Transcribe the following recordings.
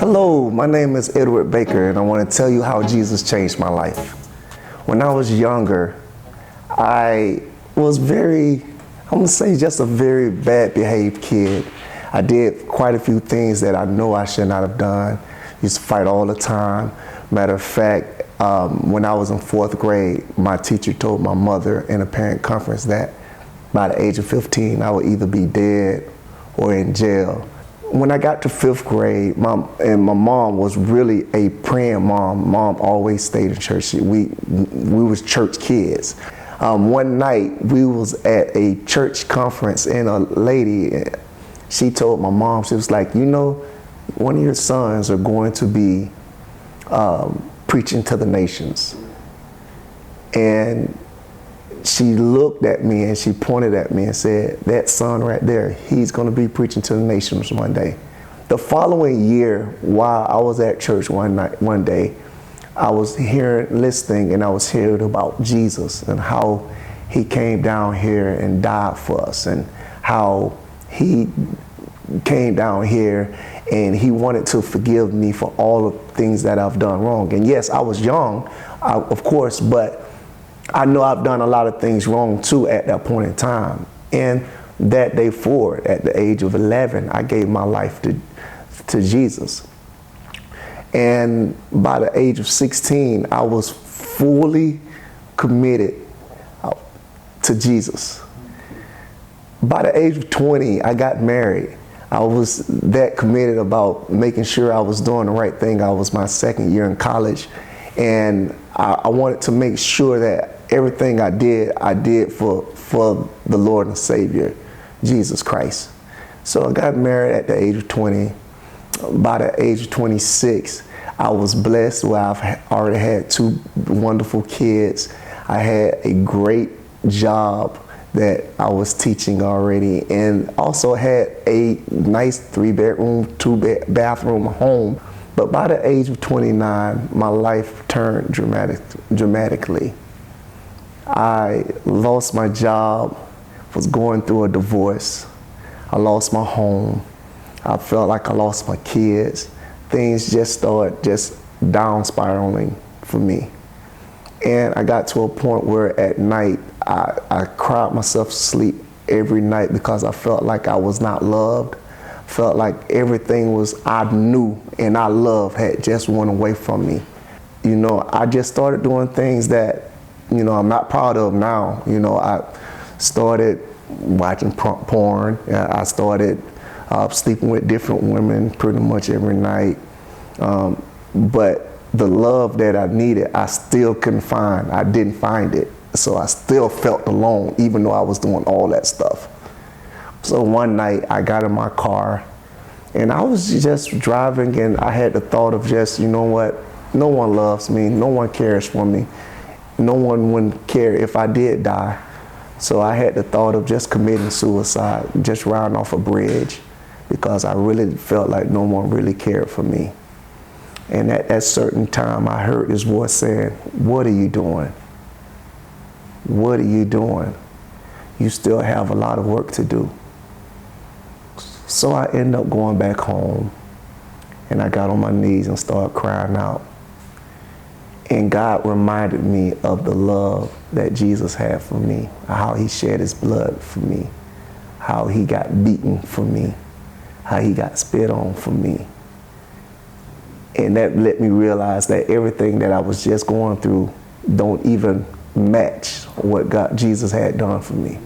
Hello, my name is Edward Baker, and I want to tell you how Jesus changed my life. When I was younger, I was I'm going to say just a very bad behaved kid. I did quite a few things that I know I should not have done. Used to fight all the time. Matter of fact, when I was in 4th grade, my teacher told my mother in a parent conference that by the age of 15, I would either be dead or in jail. When I got to 5th grade, my mom was really a praying mom. Mom always stayed in church. We was church kids. One night we was at a church conference, and a lady, she told my mom, she was like, you know, one of your sons are going to be preaching to the nations. And she looked at me and she pointed at me and said, that son right there, he's going to be preaching to the nations one day. The following year, while I was at church one day, I was listening, and I was hearing about Jesus and how he came down here and died for us, and how he came down here and he wanted to forgive me for all the things that I've done wrong. And yes, I was young, of course, but I know I've done a lot of things wrong too at that point in time. And that day forward, at the age of 11, I gave my life to Jesus. And by the age of 16, I was fully committed to Jesus. By the age of 20, I got married. I was that committed about making sure I was doing the right thing. I was my 2nd year in college, and I wanted to make sure that everything I did for the Lord and Savior, Jesus Christ. So I got married at the age of 20. By the age of 26, I was blessed where I've already had 2 wonderful kids. I had a great job that I was teaching already, and also had a nice 3-bedroom, 2-bathroom home. But by the age of 29, my life turned dramatically. I lost my job, was going through a divorce. I lost my home. I felt like I lost my kids. Things just started down spiraling for me. And I got to a point where at night, I cried myself to sleep every night because I felt like I was not loved. Felt like everything I knew and I loved had just went away from me. You know, I just started doing things that, you know, I'm not proud of now. You know, I started watching porn. I started sleeping with different women pretty much every night. But the love that I needed, I still couldn't find. I didn't find it. So I still felt alone, even though I was doing all that stuff. So one night I got in my car and I was just driving, and I had the thought of just, you know what, no one loves me, no one cares for me, no one would care if I did die. So I had the thought of just committing suicide, just riding off a bridge, because I really felt like no one really cared for me. And at that certain time I heard this voice saying, what are you doing? What are you doing? You still have a lot of work to do. So I ended up going back home, and I got on my knees and started crying out. And God reminded me of the love that Jesus had for me, how he shed his blood for me, how he got beaten for me, how he got spit on for me. And that let me realize that everything that I was just going through don't even match what Jesus had done for me.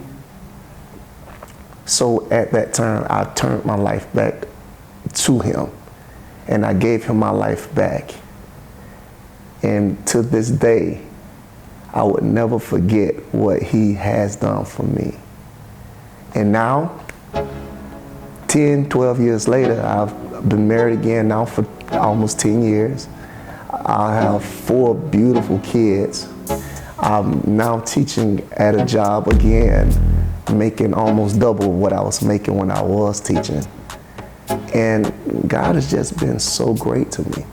So at that time, I turned my life back to him, and I gave him my life back. And to this day, I would never forget what he has done for me. And now, 10, 12 years later, I've been married again now for almost 10 years. I have 4 beautiful kids. I'm now teaching at a job again, making almost double what I was making when I was teaching. And God has just been so great to me.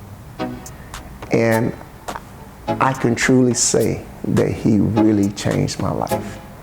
And I can truly say that he really changed my life.